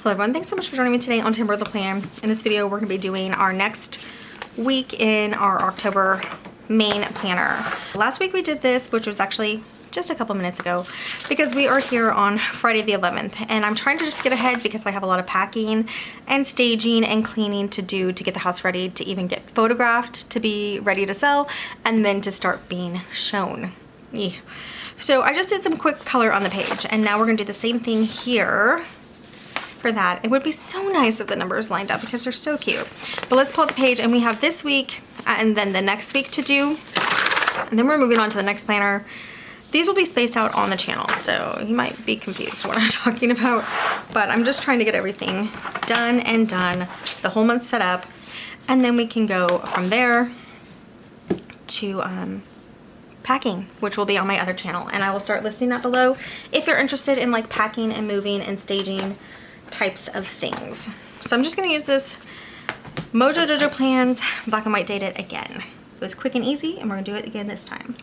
Hello everyone, thanks so much for joining me today on Timber the Plan. In this video, we're going to be doing our next week in our October main planner. Last week we did this, which was actually just a couple minutes ago, because we are here on Friday the 11th, and I'm trying to just get ahead because I have a lot of packing and staging and cleaning to do to get the house ready to even get photographed, to be ready to sell, and then to start being shown. Yeah. So I just did some quick color on the page, and now we're going to do the same thing here. For that, it would be so nice if the numbers lined up because they're so cute. But let's pull out the page, and we have this week and then the next week to do, and then we're moving on to the next planner. These will be spaced out on the channel, so you might be confused what I'm talking about, but I'm just trying to get everything done, the whole month set up, and then we can go from there to packing, which will be on my other channel, and I will start listing that below if you're interested in like packing and moving and staging types of things. So I'm just going to use this Mojo Dojo Plans black and white dated again. It was quick and easy, and we're going to do it again this time.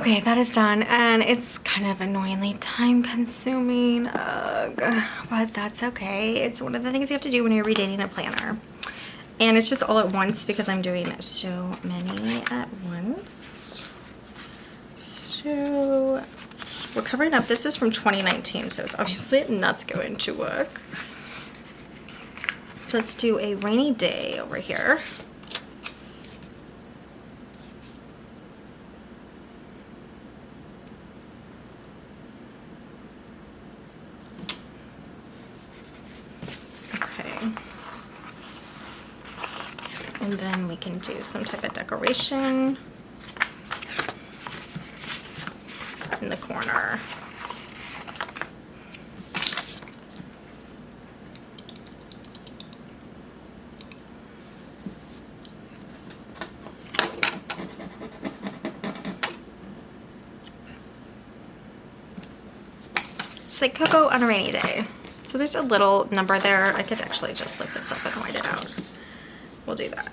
Okay, that is done, and it's kind of annoyingly time consuming, but that's okay. It's one of the things you have to do when you're redating a planner. And it's just all at once because I'm doing so many at once. So we're covering up, this is from 2019, so it's obviously not going to work. So let's do a rainy day over here. And then we can do some type of decoration in the corner. It's like cocoa on a rainy day. So there's a little number there. I could actually just lift this up and white it out. We'll do that.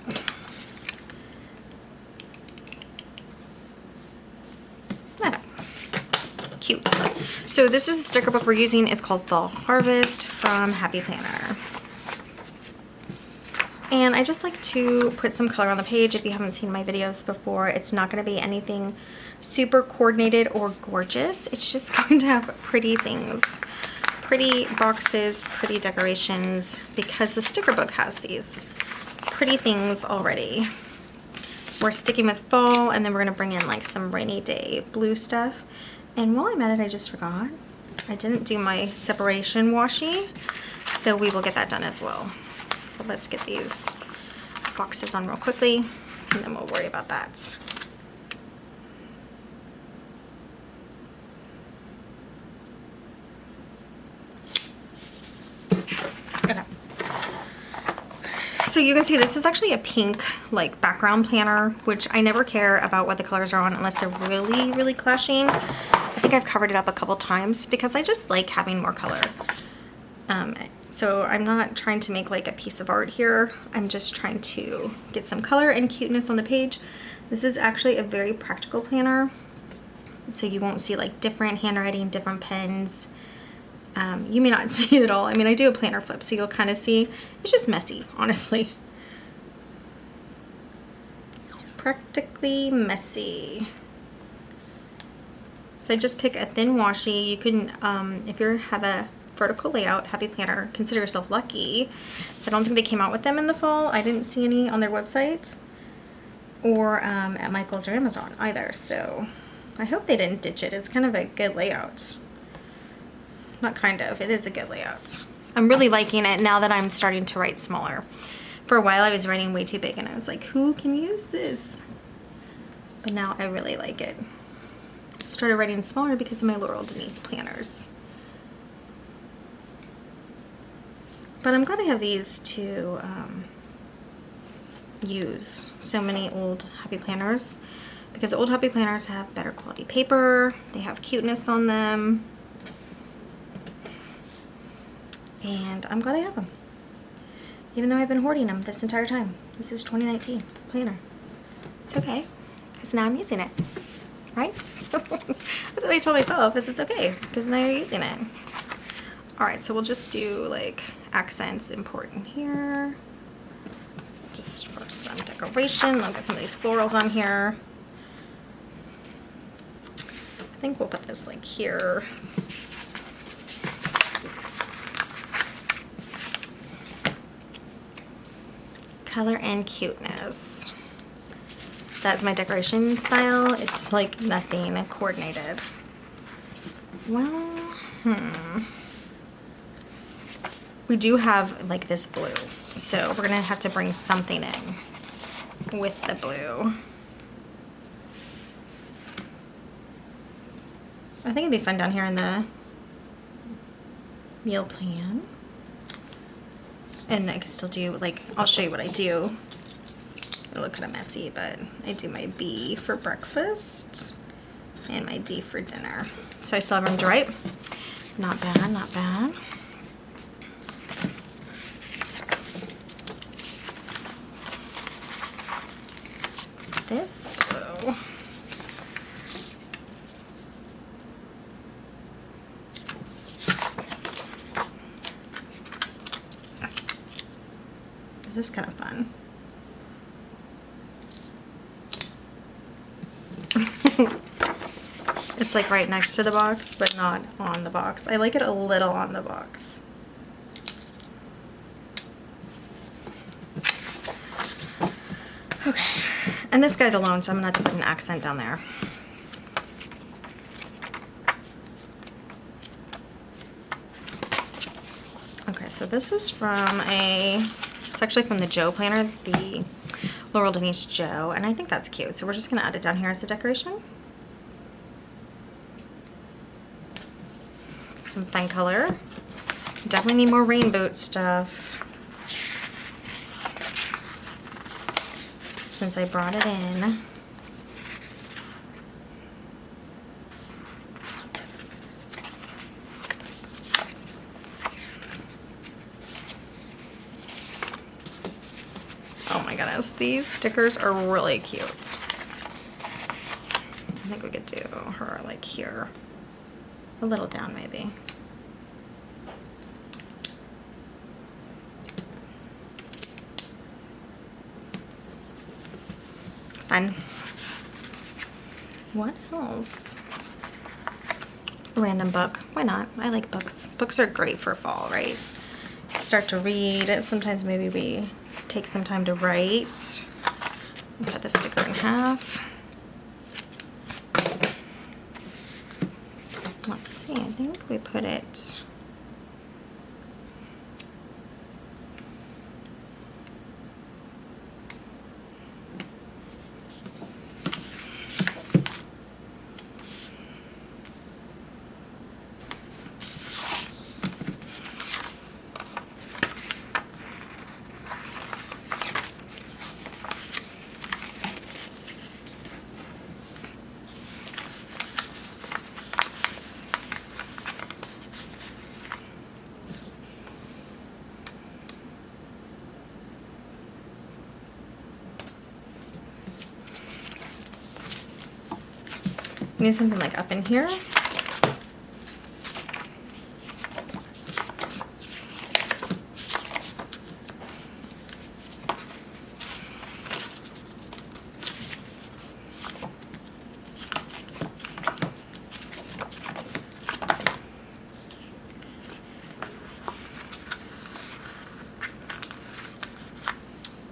Okay. Cute. So this is a sticker book we're using. It's called Fall Harvest from Happy Planner. And I just like to put some color on the page. If you haven't seen my videos before, it's not going to be anything super coordinated or gorgeous. It's just going to have pretty things. Pretty boxes, pretty decorations, because the sticker book has these pretty things already. We're sticking with fall, and then we're gonna bring in like some rainy day blue stuff. And while I'm at it, I just forgot, I didn't do my separation washi, so we will get that done as well. But let's get these boxes on real quickly, and then we'll worry about that. Okay. So you can see this is actually a pink like background planner, which I never care about what the colors are on unless they're really, really clashing. I think I've covered it up a couple times because I just like having more color. So I'm not trying to make like a piece of art here. I'm just trying to get some color and cuteness on the page. This is actually a very practical planner. So you won't see like different handwriting, different pens. You may not see it at all. I mean, I do a planner flip, so you'll kind of see. It's just messy, honestly. Practically messy. So I just pick a thin washi. You can, if you have a vertical layout, Happy Planner, consider yourself lucky. So I don't think they came out with them in the fall. I didn't see any on their website or at Michael's or Amazon either. So I hope they didn't ditch it. It's kind of a good layout. Not kind of, it is a good layout. I'm really liking it now that I'm starting to write smaller. For a while I was writing way too big and I was like, who can use this? But now I really like it. I started writing smaller because of my Laurel Denise planners. But I'm glad I have these to use. So many old Happy Planners, because old Happy Planners have better quality paper, they have cuteness on them, and I'm glad I have them. Even though I've been hoarding them this entire time. This is 2019 planner. It's okay, because now I'm using it, right? That's what I tell myself, is it's okay, because now you're using it. Alright, so we'll just do like accents important here. Just for some decoration. I'll get some of these florals on here. I think we'll put this like here. Color and cuteness. That's my decoration style. It's like nothing coordinated. Well, we do have like this blue, so we're gonna have to bring something in with the blue. I think it'd be fun down here in the meal plan. And I can still do, like, I'll show you what I do. It'll look kind of messy, but I do my B for breakfast and my D for dinner. So I still have room to write. Not bad, not bad. This blue. This is kind of fun. It's like right next to the box, but not on the box. I like it a little on the box. Okay, and this guy's alone, so I'm gonna have to put an accent down there. Okay, so this is from it's actually from the Joe planner, the Laurel Denise Joe, and I think that's cute. So we're just gonna add it down here as a decoration. Some fun color. Definitely need more rainbow stuff since I brought it in. Oh my goodness, these stickers are really cute. I think we could do her like here. A little down maybe. Fun. What else? Random book. Why not? I like books. Books are great for fall, right? Start to read. Sometimes maybe we take some time to write. Cut the sticker in half. Let's see, I think we put it need something like up in here.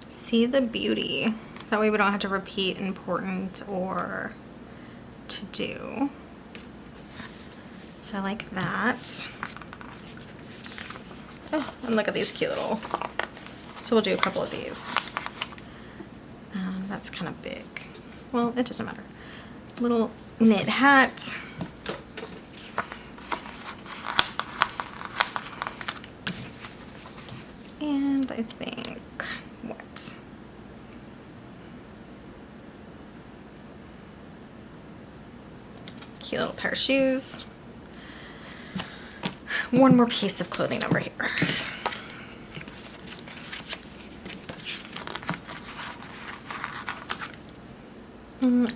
See the beauty. That way we don't have to repeat important or to do. So I like that. Oh, and look at these cute little. So we'll do a couple of these. That's kind of big. Well, it doesn't matter. Little knit hat. And I think what? Cute little pair of shoes. One more piece of clothing over here.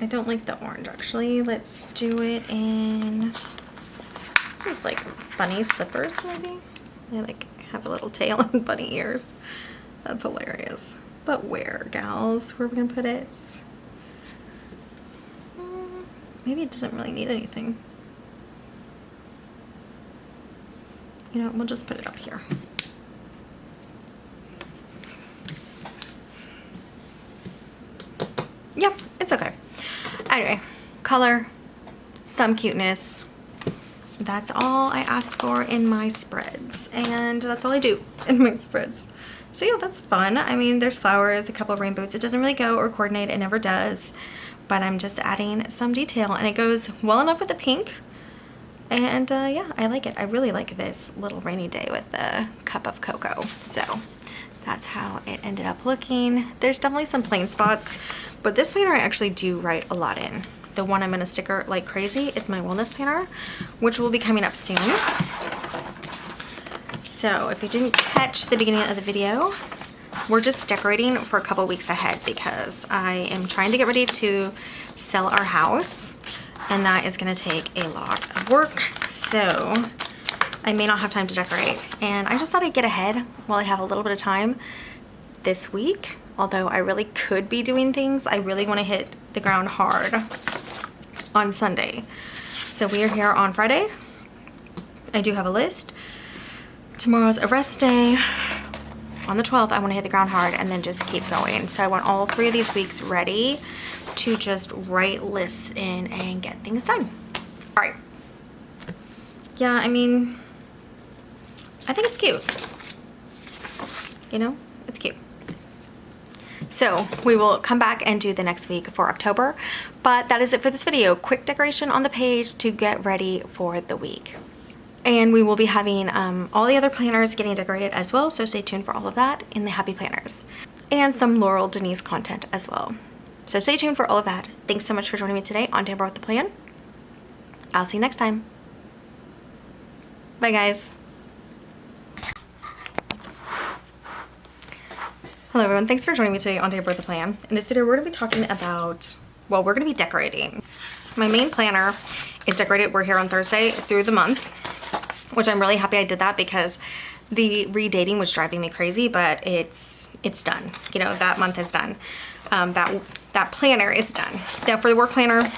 I don't like the orange actually. Let's do it in, this is like bunny slippers maybe. They like have a little tail and bunny ears. That's hilarious. But where, gals? Where are we gonna put it? Maybe it doesn't really need anything. You know, we'll just put it up here. Yep, it's okay. Anyway, color, some cuteness. That's all I ask for in my spreads, and that's all I do in my spreads. So yeah, that's fun. I mean, there's flowers, a couple of rainbows. It doesn't really go or coordinate, it never does, but I'm just adding some detail, and it goes well enough with the pink. And yeah, I like it. I really like this little rainy day with the cup of cocoa. So that's how it ended up looking. There's definitely some plain spots, but this planner I actually do write a lot in. The one I'm gonna sticker like crazy is my wellness planner, which will be coming up soon. So if you didn't catch the beginning of the video, we're just decorating for a couple weeks ahead because I am trying to get ready to sell our house, and that is gonna take a lot of work. So I may not have time to decorate, and I just thought I'd get ahead while I have a little bit of time this week, although I really could be doing things. I really want to hit the ground hard on Sunday. So we are here on Friday. I do have a list. Tomorrow's a rest day. On the 12th, I want to hit the ground hard and then just keep going. So I want all 3 of these weeks ready to just write lists in and get things done. All right. Yeah, I mean, I think it's cute. You know, it's cute. So we will come back and do the next week for October, but that is it for this video. Quick decoration on the page to get ready for the week. And we will be having all the other planners getting decorated as well, so stay tuned for all of that in the Happy Planners. And some Laurel Denise content as well. So stay tuned for all of that. Thanks so much for joining me today on Tamper with the Plan. I'll see you next time. Bye, guys. Hello, everyone. Thanks for joining me today on Tamper with the Plan. In this video, we're going to be talking about, well, we're going to be decorating. My main planner is decorated. We're here on Thursday through the month, which I'm really happy I did that because the redating was driving me crazy, but it's done. You know, that month is done. That planner is done. Now for the work planner,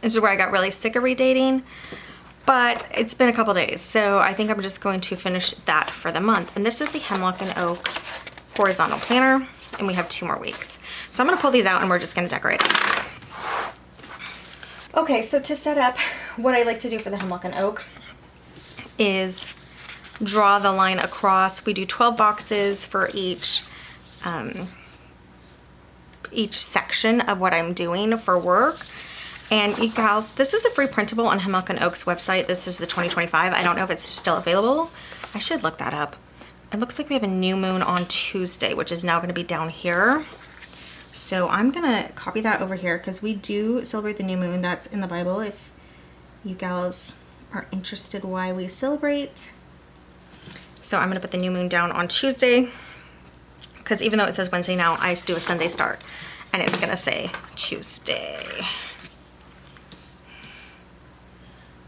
this is where I got really sick of redating, but it's been a couple days, so I think I'm just going to finish that for the month. And this is the Hemlock and Oak horizontal planner, and we have 2 more weeks. So I'm gonna pull these out and we're just gonna decorate them. Okay, so to set up, what I like to do for the Hemlock and Oak is draw the line across. We do 12 boxes for each section of what I'm doing for work. And you guys, this is a free printable on Hemlock and Oak's website. This is the 2025. I don't know if it's still available. I should look that up. It looks like we have a new moon on Tuesday, which is now going to be down here. So I'm going to copy that over here because we do celebrate the new moon. That's in the Bible if you gals are interested why we celebrate. So I'm going to put the new moon down on Tuesday because even though it says Wednesday now, I do a Sunday start and it's going to say Tuesday.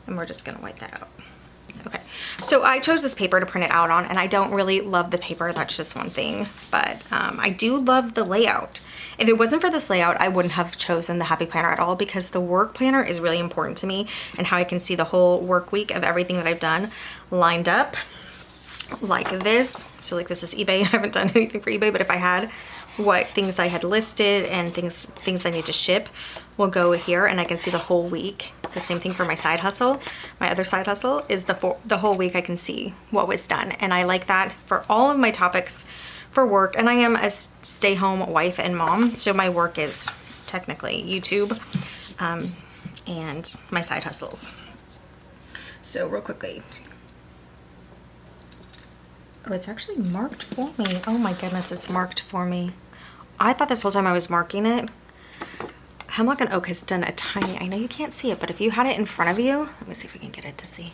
And we're just going to wipe that out. Okay, so I chose this paper to print it out on, and I don't really love the paper, that's just one thing, but I do love the layout. If it wasn't for this layout, I wouldn't have chosen the Happy Planner at all because the work planner is really important to me and how I can see the whole work week of everything that I've done lined up like this. So like this is eBay. I haven't done anything for eBay, but if I had, what things I had listed and things I need to ship will go here, and I can see the whole week. The same thing for my side hustle. My other side hustle is the whole week I can see what was done, and I like that for all of my topics for work. And I am a stay-home wife and mom, so my work is technically YouTube and my side hustles. So real quickly. Oh, it's actually marked for me. Oh my goodness, it's marked for me. I thought this whole time I was marking it. Hemlock and Oak has done a tiny, I know you can't see it, but if you had it in front of you, let me see if we can get it to see.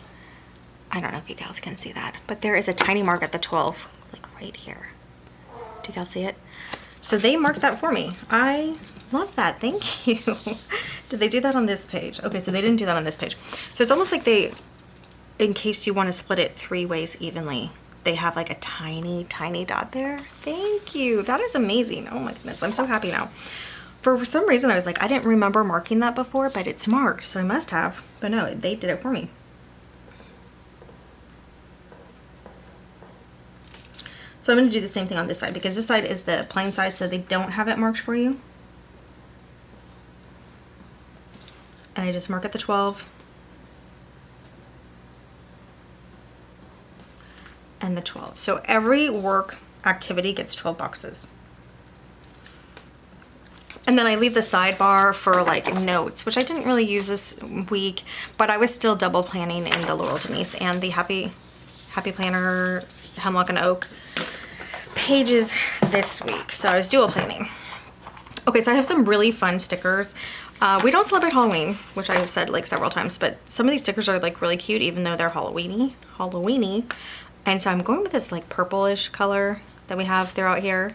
I don't know if you guys can see that, but there is a tiny mark at the 12, like right here. Do you guys see it? So they marked that for me. I love that, thank you. Did they do that on this page? Okay, so they didn't do that on this page. So it's almost like they, in case you want to split it 3 ways evenly, they have like a tiny, tiny dot there. Thank you. That is amazing. Oh my goodness. I'm so happy now. For some reason, I was like, I didn't remember marking that before, but it's marked, so I must have. But no, they did it for me. So I'm going to do the same thing on this side because this side is the plain size, so they don't have it marked for you. And I just mark at the 12. And the 12. So every work activity gets 12 boxes. And then I leave the sidebar for like notes, which I didn't really use this week, but I was still double planning in the Laurel Denise and the Happy Planner Hemlock and Oak pages this week. So I was dual planning. Okay, so I have some really fun stickers. We don't celebrate Halloween, which I've said like several times, but some of these stickers are like really cute, even though they're Halloweeny. And so I'm going with this like purplish color that we have throughout here,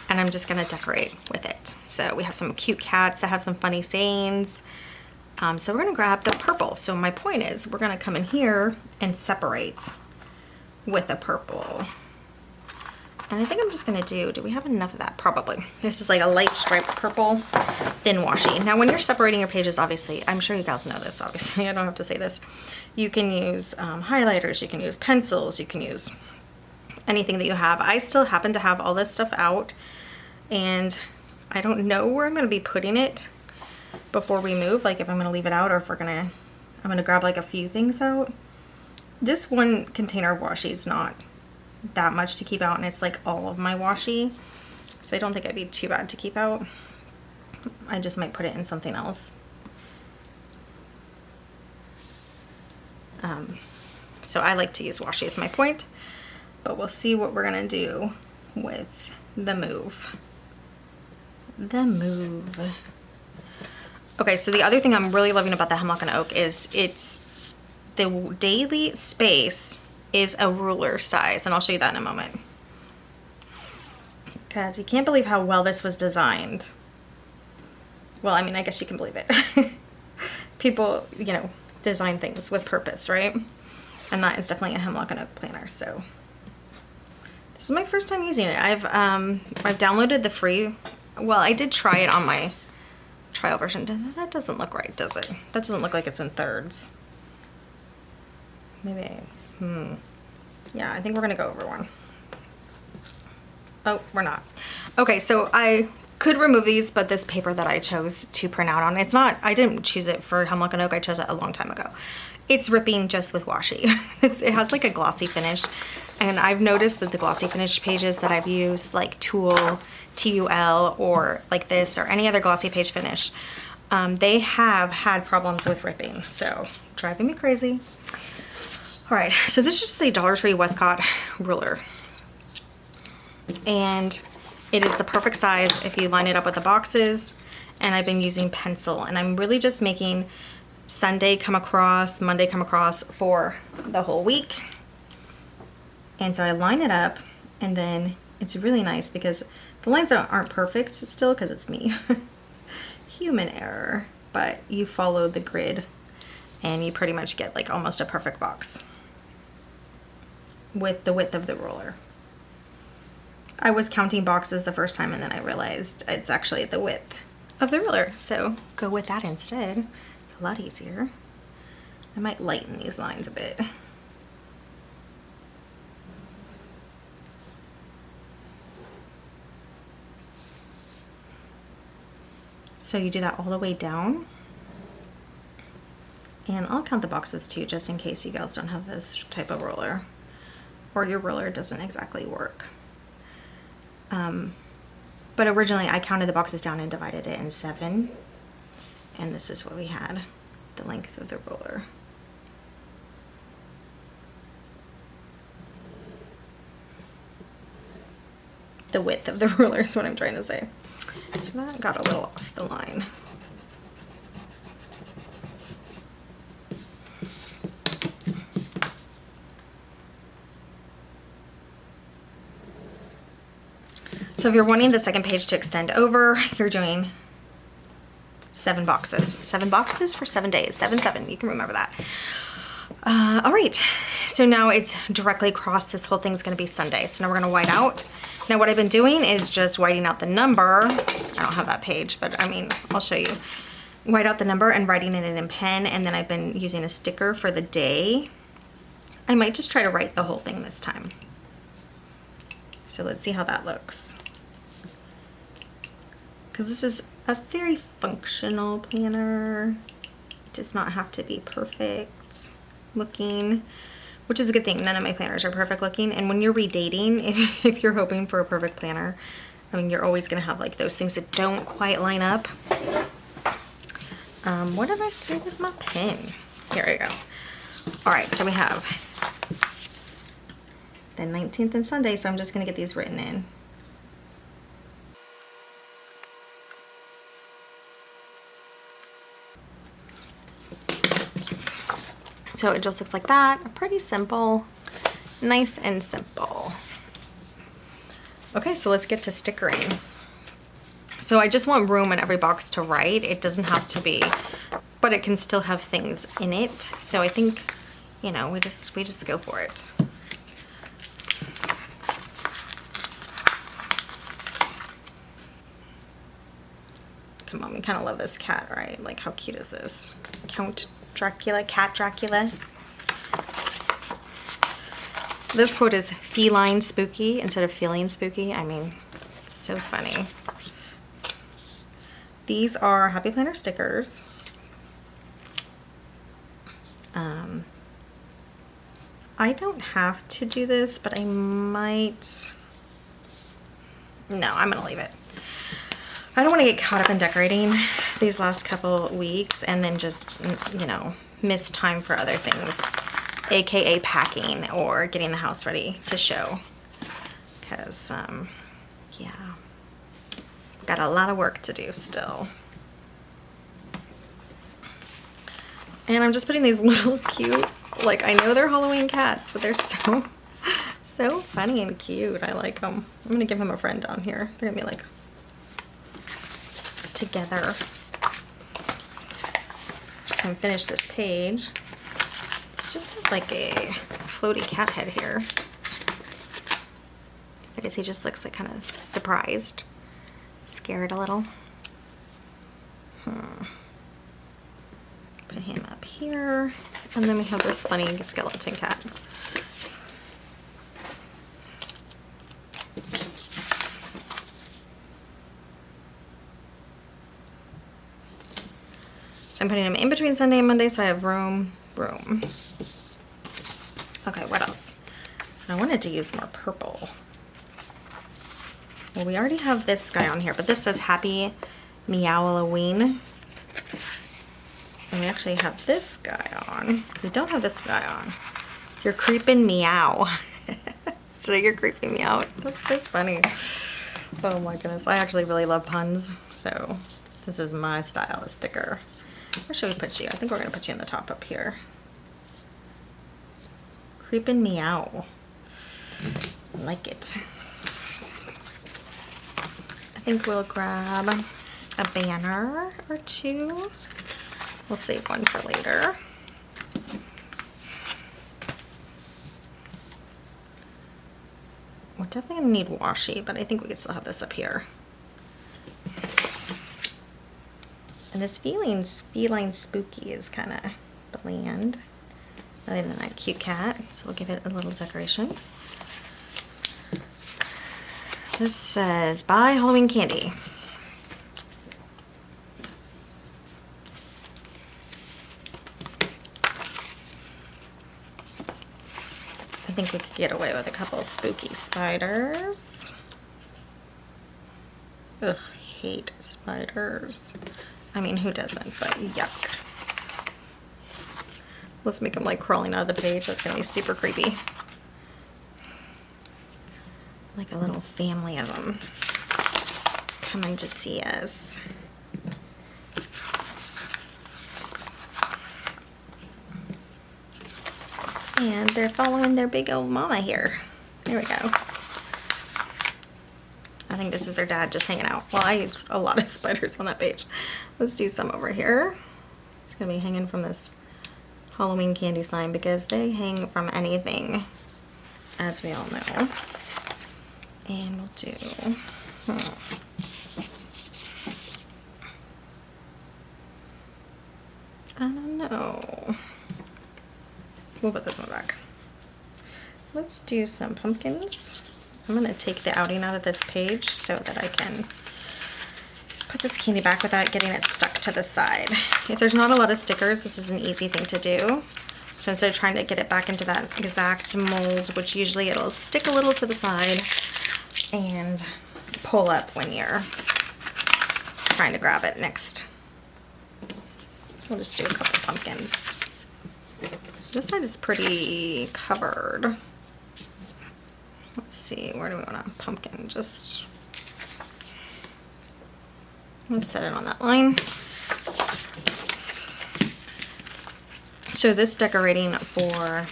and I'm just gonna decorate with it. So we have some cute cats that have some funny sayings. So we're gonna grab the purple. So my point is we're gonna come in here and separate with the purple. And I think I'm just gonna do we have enough of that? Probably. This is like a light striped purple, thin washi. Now when you're separating your pages, obviously, I'm sure you guys know this, obviously, I don't have to say this. You can use highlighters, you can use pencils, you can use anything that you have. I still happen to have all this stuff out, and I don't know where I'm gonna be putting it before we move, like if I'm gonna leave it out or if I'm gonna grab like a few things out. This one container of washi is not that much to keep out, and it's like all of my washi, so I don't think it'd be too bad to keep out. I just might put it in something else. So I like to use washi as my point, but we'll see what we're gonna do with the move. Okay, so the other thing I'm really loving about the Hemlock and Oak is the daily space is a ruler size, and I'll show you that in a moment. Because you can't believe how well this was designed. Well, I mean, I guess you can believe it. People, you know, design things with purpose, right? And that is definitely a Hemlock and Oak planner, so. This is my first time using it. I've downloaded the free, well, I did try it on my trial version. That doesn't look right, does it? That doesn't look like it's in thirds. Maybe, yeah, I think we're gonna go over one. Oh, we're not. Okay, so I could remove these, but this paper that I chose to print out on, it's not, I didn't choose it for Hemlock and Oak, I chose it a long time ago. It's ripping just with washi. It has like a glossy finish, and I've noticed that the glossy finish pages that I've used, like Tulle, TUL, or like this, or any other glossy page finish, they have had problems with ripping, so driving me crazy. All right, so this is just a Dollar Tree Westcott ruler, and it is the perfect size if you line it up with the boxes. And I've been using pencil, and I'm really just making Sunday come across, Monday come across for the whole week. And so I line it up, and then it's really nice because the lines aren't perfect still because it's me. Human error, but you follow the grid and you pretty much get like almost a perfect box with the width of the ruler. I was counting boxes the first time, and then I realized it's actually the width of the ruler, so go with that instead. It's a lot easier. I might lighten these lines a bit. So you do that all the way down. And I'll count the boxes too, just in case you guys don't have this type of ruler, or your ruler doesn't exactly work. But originally I counted the boxes down and divided it in 7. And this is what we had, the length of the ruler. The width of the ruler is what I'm trying to say. So that got a little off the line. So if you're wanting the second page to extend over, you're doing 7 boxes. 7 boxes for 7 days. 7, 7. You can remember that. All right. So now it's directly across. This whole thing is going to be Sunday. So now we're going to white out. Now what I've been doing is just whiting out the number. I don't have that page, but I mean, I'll show you. White out the number and writing it in pen. And then I've been using a sticker for the day. I might just try to write the whole thing this time. So let's see how that looks. Because this is a very functional planner. It does not have to be perfect looking, which is a good thing. None of my planners are perfect looking. And when you're redating, if you're hoping for a perfect planner, I mean, you're always going to have like those things that don't quite line up. What did I do with my pen? Here we go. All right, so we have the 19th and Sunday, so I'm just going to get these written in. So it just looks like that. Pretty simple. Nice and simple. Okay, so let's get to stickering. So I just want room in every box to write. It doesn't have to be, but it can still have things in it. So I think, you know, we just go for it. come on, we kind of love this cat, right? Like, how cute is this? Count Dracula, Cat Dracula. This quote is feline spooky instead of feeling spooky. I mean, so funny. These are Happy Planner stickers. I don't have to do this, but I might. No, I'm gonna leave it. I don't want to get caught up in decorating these last couple weeks and then just, you know, miss time for other things, aka packing or getting the house ready to show. Because, yeah, got a lot of work to do still. And I'm just putting these little cute, like, I know they're Halloween cats, but they're so funny and cute. I like them. I'm gonna give them a friend down here. They're gonna be like together. And finish this page. Just have like a floaty cat head here. I guess he just looks like kind of surprised, scared a little. Put him up here, and then we have this funny skeleton cat. So I'm putting him in between Sunday and Monday, so I have room. Okay, what else? I wanted to use more purple. Well, we already have this guy on here, but this says Happy Meow-Halloween. And we actually have this guy on. We don't have this guy on. You're creeping me out. So you're creeping me out. That's so funny. Oh my goodness. I actually really love puns. So this is my style of sticker. Where should we put you? I think we're going to put you in the top up here. Creeping me out. I like it. I think we'll grab a banner or two. We'll save one for later. We're definitely gonna need washi, but I think we can still have this up here. And this feline spooky is kind of bland, other than that cute cat. So we'll give it a little decoration. This says, buy Halloween candy. I think we could get away with a couple of spooky spiders. Ugh, hate spiders. I mean, who doesn't, but yuck. Let's make them like crawling out of the page. That's gonna be super creepy. Like a little family of them coming to see us. And they're following their big old mama here. There we go. I think this is their dad just hanging out. Well, I used a lot of spiders on that page. Let's do some over here. It's gonna be hanging from this Halloween candy sign because they hang from anything, as we all know. And we'll do, I don't know. We'll put this one back. Let's do some pumpkins. I'm gonna take the outing out of this page so that I can put this candy back without getting it stuck to the side. If there's not a lot of stickers, this is an easy thing to do. So instead of trying to get it back into that exact mold, which usually it'll stick a little to the side and pull up when you're trying to grab it next. We'll just do a couple pumpkins. This side is pretty covered. Let's see, where do we want a pumpkin? Just, let's set it on that line. So this decorating for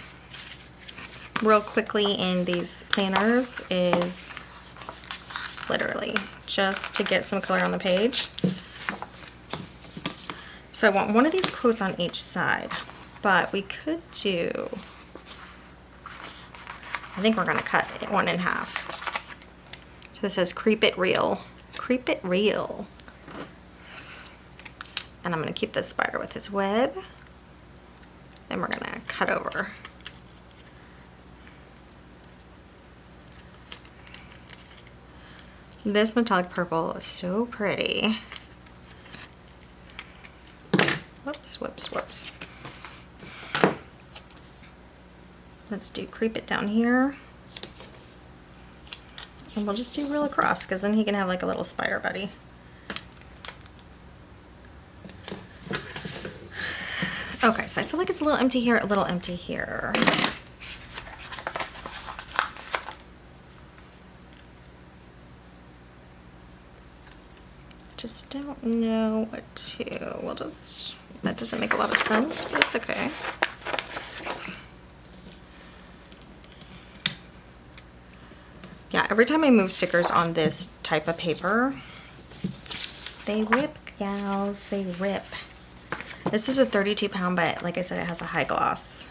real quickly in these planners is literally just to get some color on the page. So I want one of these quotes on each side, but we could do, I think we're gonna cut it one in half. So this says creep it real. Creep it real. And I'm gonna keep this spider with his web. Then we're gonna cut over. This metallic purple is so pretty. Whoops, whoops, whoops. Let's do creep it down here. And we'll just do real across, because then he can have like a little spider buddy. Okay, so I feel like it's a little empty here, a little empty here. Just don't know what to. We'll just, that doesn't make a lot of sense, but it's okay. Yeah, every time I move stickers on this type of paper, they rip, gals, they rip. This is a 32 pound, but like I said, it has a high gloss.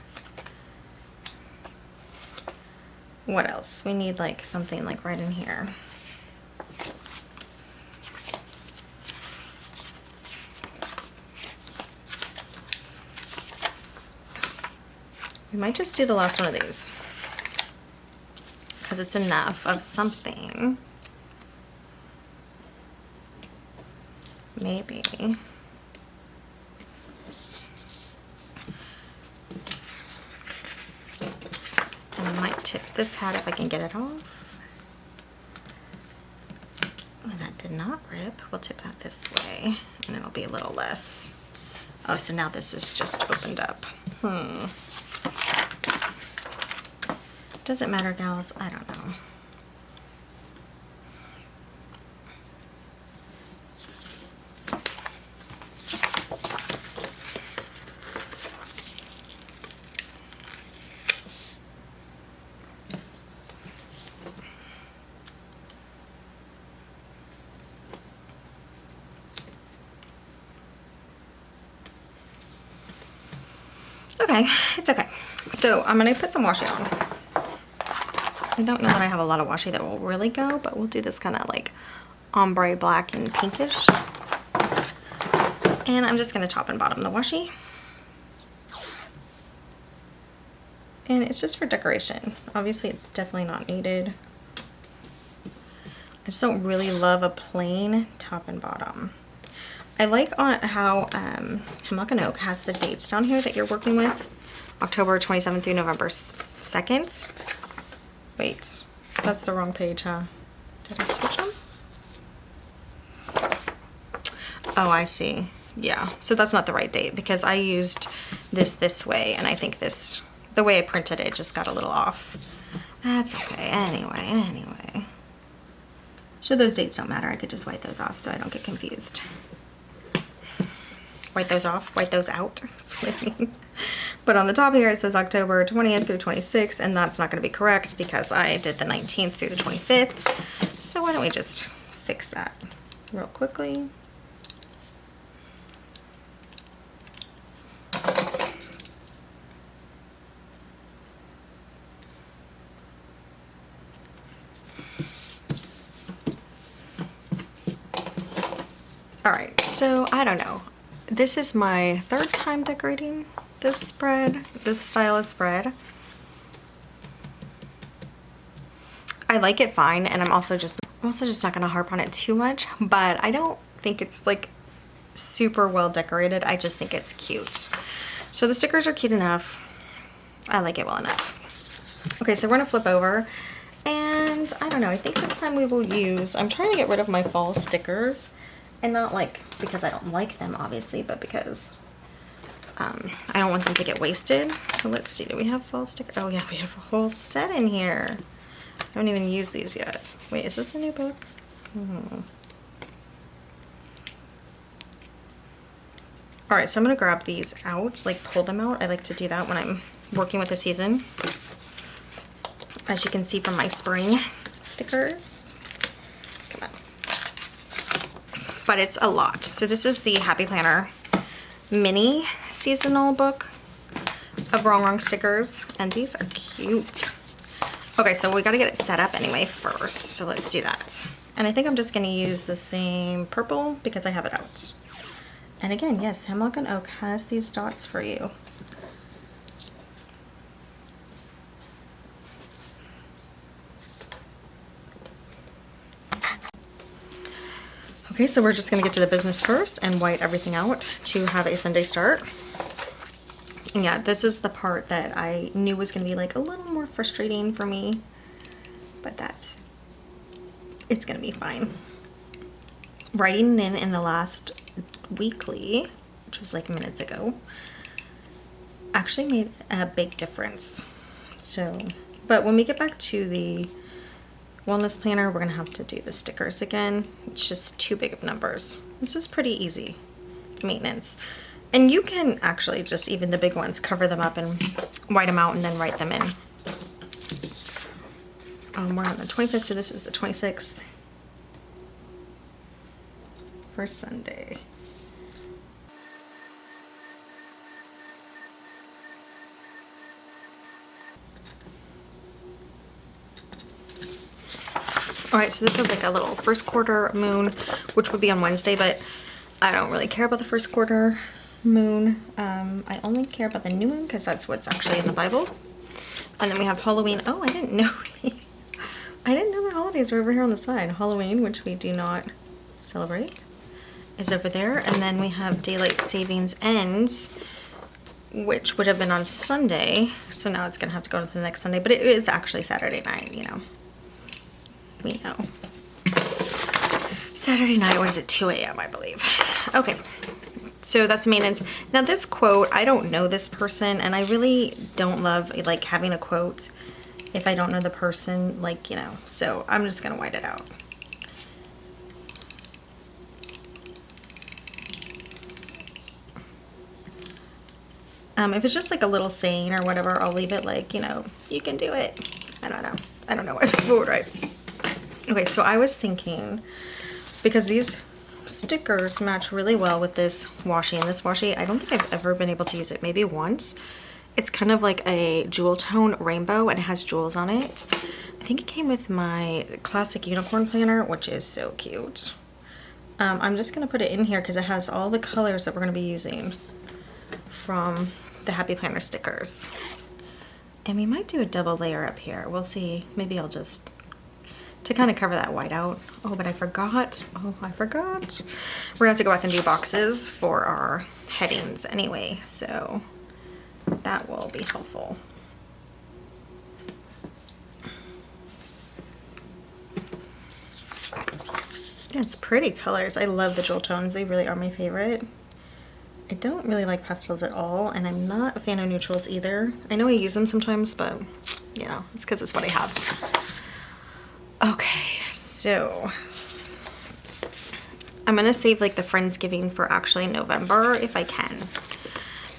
What else? We need like something like right in here. We might just do the last one of these, because it's enough of something. Maybe. And I might tip this hat if I can get it off. Oh, that did not rip. We'll tip that this way, and it'll be a little less. Oh, so now this is just opened up. Doesn't matter, gals. I don't know. Okay, it's okay. So I'm gonna put some washi on. I don't know that I have a lot of washi that will really go, but we'll do this kind of like ombre black and pinkish. And I'm just gonna top and bottom the washi. And it's just for decoration. Obviously it's definitely not needed. I just don't really love a plain top and bottom. I like on how Hemlock and Oak has the dates down here that you're working with. October 27th through November 2nd. Wait, that's the wrong page, huh? Did I switch them? Oh, I see. Yeah, so that's not the right date because I used this way, and I think this, the way I printed it just got a little off. That's okay. Anyway. So those dates don't matter. I could just white those off so I don't get confused. White those off, white those out. That's what I mean. But on the top here it says October 20th through 26th, and that's not going to be correct because I did the 19th through the 25th. So why don't we just fix that real quickly. All right, so I don't know. This is my third time decorating this spread, this style of spread. I like it fine, and I'm also just not gonna harp on it too much, but I don't think it's like super well decorated. I just think it's cute. So the stickers are cute enough. I like it well enough. Okay, so we're gonna flip over, and I don't know, I think this time we will use, I'm trying to get rid of my fall stickers. And not like because I don't like them, obviously, but because I don't want them to get wasted. So let's see, do we have fall stickers? Oh yeah, we have a whole set in here. I haven't even used these yet. Wait, is this a new book? All right, so I'm gonna grab these out, like pull them out. I like to do that when I'm working with the season. As you can see from my spring stickers. Come on. But it's a lot. So this is the Happy Planner mini seasonal book of Wrong stickers, and these are cute. Okay, so we gotta get it set up anyway first, so let's do that. And I think I'm just gonna use the same purple because I have it out. And again, yes, Hemlock and Oak has these dots for you. Okay, so we're just gonna get to the business first and white everything out to have a Sunday start. And yeah, this is the part that I knew was gonna be like a little more frustrating for me, but it's gonna be fine. Writing in the last weekly, which was like minutes ago, actually made a big difference. So, but when we get back to the wellness planner, we're gonna have to do the stickers again. It's just too big of numbers. This is pretty easy maintenance. And you can actually just, even the big ones, cover them up and white them out and then write them in. We're on the 25th, so this is the 26th. For Sunday. All right, so this is like a little first quarter moon, which would be on Wednesday, but I don't really care about the first quarter moon. I only care about the new moon because that's what's actually in the Bible. And then we have Halloween. Oh, I didn't know. I didn't know the holidays were over here on the side. Halloween, which we do not celebrate, is over there. And then we have Daylight Savings Ends, which would have been on Sunday. So now it's gonna have to go to the next Sunday, but it is actually Saturday night, you know. We know. Saturday night, what is it, 2 a.m. I believe. Okay, so that's maintenance. Now this quote, I don't know this person, and I really don't love like having a quote if I don't know the person, like, you know, so I'm just gonna white it out. If it's just like a little saying or whatever, I'll leave it like, you know, you can do it. I don't know. I don't know what would write. Okay, so I was thinking, because these stickers match really well with this washi, and this washi, I don't think I've ever been able to use it, maybe once. It's kind of like a jewel tone rainbow and it has jewels on it. I think it came with my classic unicorn planner, which is so cute. I'm just gonna put it in here because it has all the colors that we're gonna be using from the Happy Planner stickers. And we might do a double layer up here. We'll see. Maybe I'll just, to kind of cover that white out. Oh, but I forgot. Oh, I forgot. We're gonna have to go back and do boxes for our headings anyway, so that will be helpful. Yeah, it's pretty colors. I love the jewel tones. They really are my favorite. I don't really like pastels at all, and I'm not a fan of neutrals either. I know I use them sometimes, but you know, it's because it's what I have. Okay, so I'm gonna save like the Friendsgiving for actually November if I can.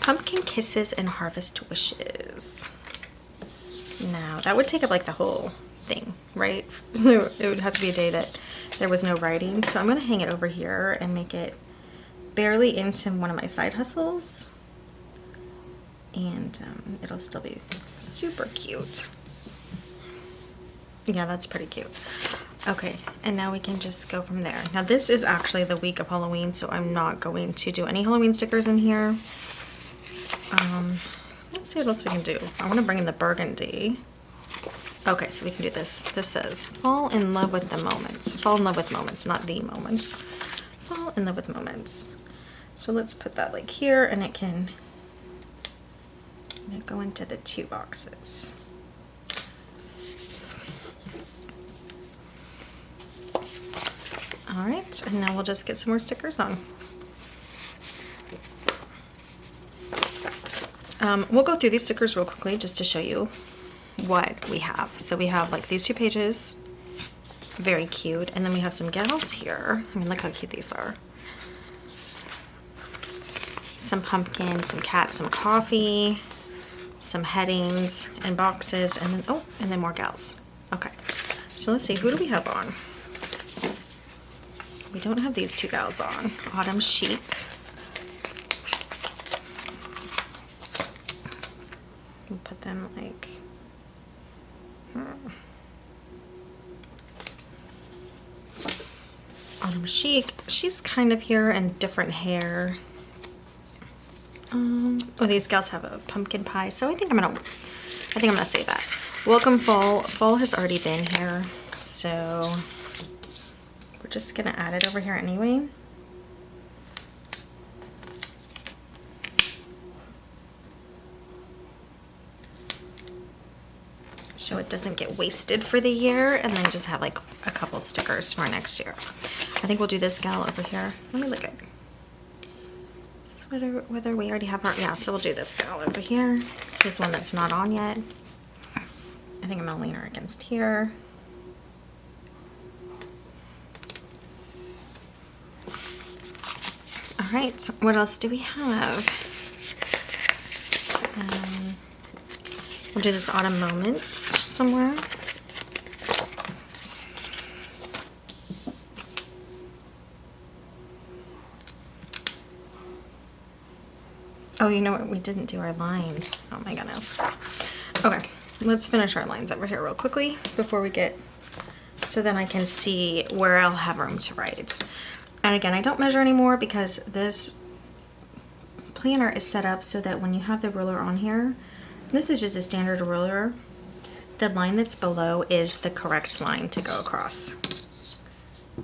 Pumpkin Kisses and Harvest Wishes. Now, that would take up like the whole thing, right? So it would have to be a day that there was no writing. So I'm gonna hang it over here and make it barely into one of my side hustles. And it'll still be super cute. Yeah, that's pretty cute. Okay, and now we can just go from there. Now this is actually the week of Halloween, so I'm not going to do any Halloween stickers in here. Let's see what else we can do. I want to bring in the burgundy. Okay, so we can do this. This says, fall in love with the moments. Fall in love with moments, not the moments. Fall in love with moments. So let's put that like here, and it can go into the 2 boxes. All right, and now we'll just get some more stickers on. We'll go through these stickers real quickly just to show you what we have. So we have like these 2 pages, very cute, and then we have some gals here. I mean, look how cute these are. Some pumpkins, some cats, some coffee, some headings and boxes, and then, oh, and then more gals. Okay, so let's see, who do we have on? We don't have these 2 gals on. Autumn Chic. We'll put them like, Autumn Chic. She's kind of here in different hair. Oh, these gals have a pumpkin pie, so I think I'm gonna say that. Welcome fall. Fall has already been here, so we're just gonna add it over here anyway. So it doesn't get wasted for the year, and then just have like a couple stickers for next year. I think we'll do this gal over here. Let me look at sweater, whether we already have her. Yeah, so we'll do this gal over here. This one that's not on yet. I think I'm gonna lean her against here. All right, what else do we have? We'll do this Autumn Moments somewhere. Oh, you know what? We didn't do our lines. Oh my goodness. Okay, let's finish our lines over here real quickly before we get, so then I can see where I'll have room to write. And again, I don't measure anymore because this planner is set up so that when you have the ruler on here, this is just a standard ruler, the line that's below is the correct line to go across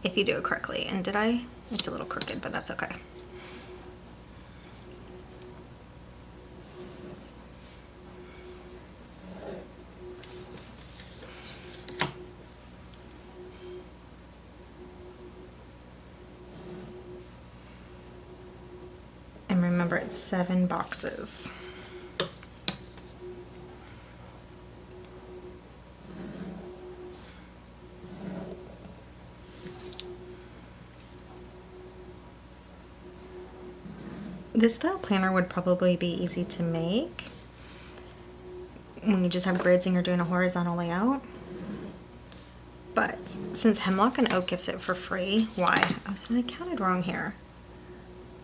if you do it correctly. And did I? It's a little crooked, but that's okay. And remember, it's 7 boxes. This style planner would probably be easy to make when you just have grids and you're doing a horizontal layout. But since Hemlock and Oak gives it for free, why? Oh, so I counted wrong here.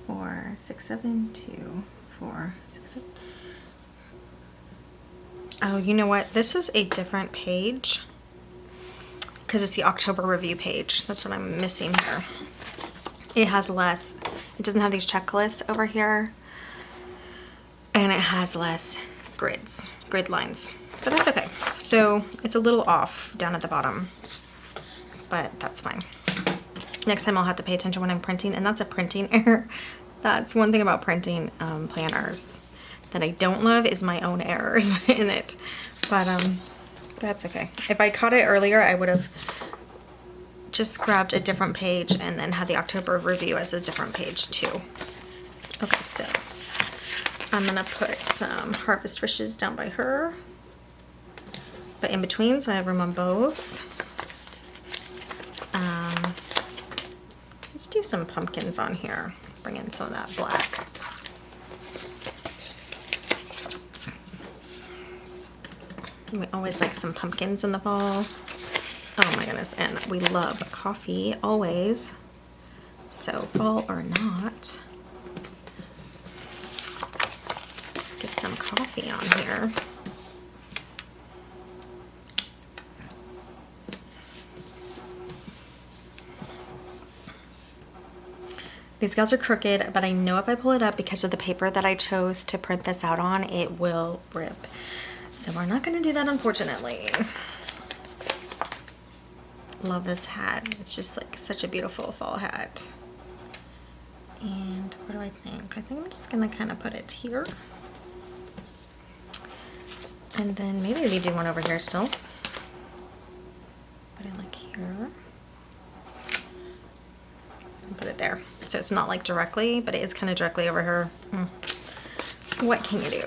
4, 6, 7, 2, 4, 6, 7. Oh, you know what? This is a different page because it's the October review page. That's what I'm missing here. It has less, it doesn't have these checklists over here, and it has less grid lines, but that's okay. So it's a little off down at the bottom, but that's fine. Next time I'll have to pay attention when I'm printing, and that's a printing error. That's one thing about printing planners that I don't love is my own errors in it, but that's okay. If I caught it earlier, I would have just grabbed a different page and then had the October review as a different page too. Okay, so I'm gonna put some harvest wishes down by her, but in between, so I have room on both. Let's do some pumpkins on here. Bring in some of that black. We always like some pumpkins in the fall. Oh my goodness, and we love coffee always. So fall or not, let's get some coffee on here. These gals are crooked, but I know if I pull it up because of the paper that I chose to print this out on, it will rip. So we're not gonna do that, unfortunately. Love this hat. It's just like such a beautiful fall hat. And what do I think? I think I'm just gonna kind of put it here. And then maybe we do one over here still. Put it like here. And put it there. So it's not like directly, but it is kind of directly over here. What can you do?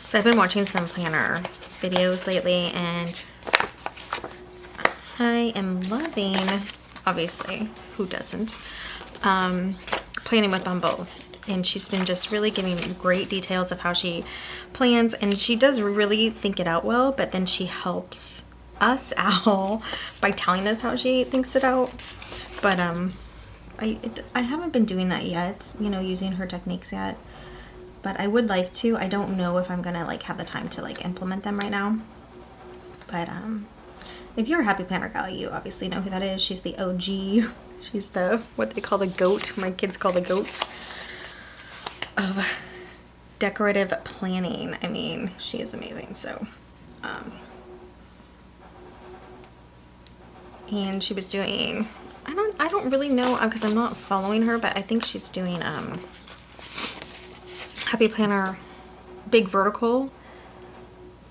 So I've been watching some planner videos lately, and I am loving, obviously, who doesn't, planning with Bumble. And she's been just really giving great details of how she plans, and she does really think it out well, but then she helps us out by telling us how she thinks it out. But I haven't been doing that yet, you know, using her techniques yet, but I would like to. I don't know if I'm gonna like have the time to like implement them right now, but if you're a Happy Planner gal, you obviously know who that is. She's the OG. She's the, what they call the goat. My kids call the goat. of decorative planning. I mean, she is amazing. So, and she was doing, I don't really know because I'm not following her, but I think she's doing Happy Planner Big Vertical,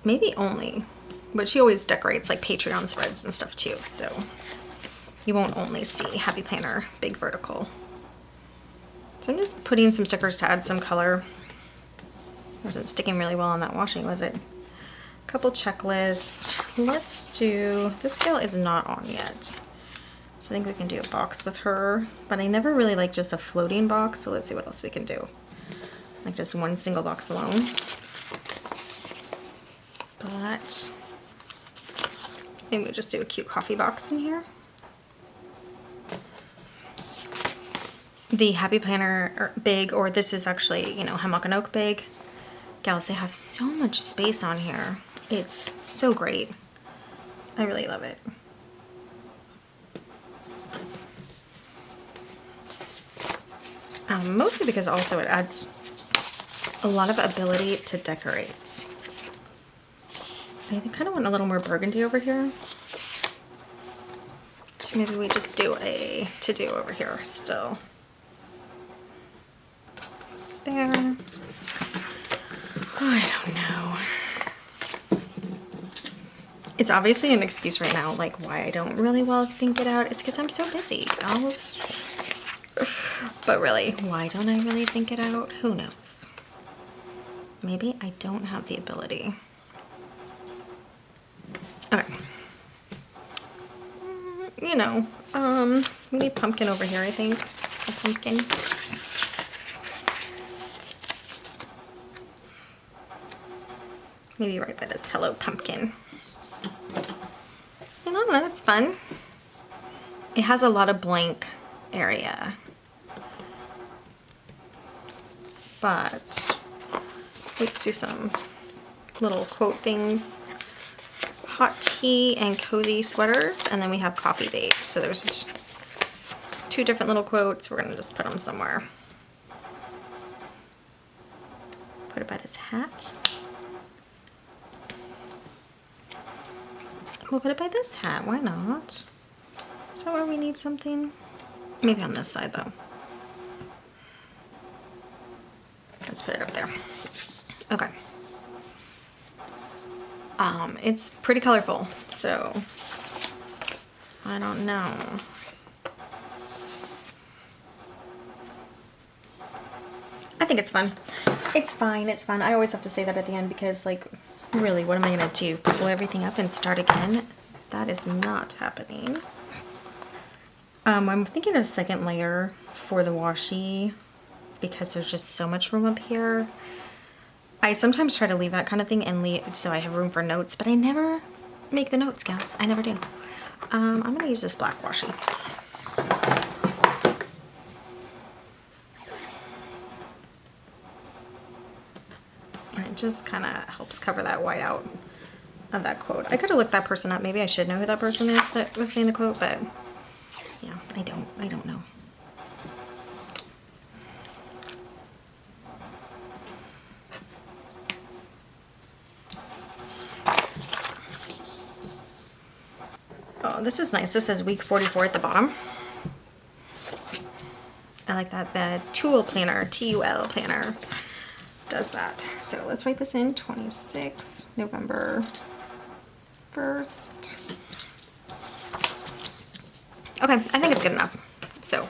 maybe only, but she always decorates like Patreon spreads and stuff too, so you won't only see Happy Planner Big Vertical. So I'm just putting some stickers to add some color. Wasn't sticking really well on that washing, was it? A couple checklists. Let's do, this scale is not on yet, so I think we can do a box with her, but I never really like just a floating box, so let's see what else we can do. Like just one single box alone. But maybe we'll just do a cute coffee box in here. The Happy Planner Big, or this is actually, you know, Hammock and Oak Big. Gals, they have so much space on here. It's so great. I really love it. Mostly because also it adds a lot of ability to decorate. I kind of want a little more burgundy over here. So maybe we just do a to-do over here still. There. Oh, I don't know. It's obviously an excuse right now, like why I don't really well think it out. It's because I'm so busy, gals. But really, why don't I really think it out? Who knows? Maybe I don't have the ability. Okay. You know, we need pumpkin over here, I think. A pumpkin. Maybe right by this hello pumpkin. And I don't know, that's fun. It has a lot of blank area. But let's do some little quote things. Hot tea and cozy sweaters, and then we have coffee date. So there's 2 different little quotes. We're gonna just put them somewhere. Put it by this hat. We'll put it by this hat, why not? Is that where we need something? Maybe on this side though. Let's put it up there. Okay. It's pretty colorful, so I don't know. I think it's fun. It's fine, it's fun. I always have to say that at the end because, like, really, what am I gonna do? Pull everything up and start again? That is not happening. I'm thinking of a second layer for the washi because there's just so much room up here. I sometimes try to leave that kind of thing and leave so I have room for notes, but I never make the notes, guys. I never do. I'm gonna use this black washi. And it just kind of helps cover that white out of that quote. I gotta look that person up. Maybe I should know who that person is that was saying the quote, but yeah, I don't know. Oh, this is nice. This says week 44 at the bottom. I like that. The Tool Planner, T-U-L Planner, does that. So let's write this in 26 November 1st. Okay, I think it's good enough. So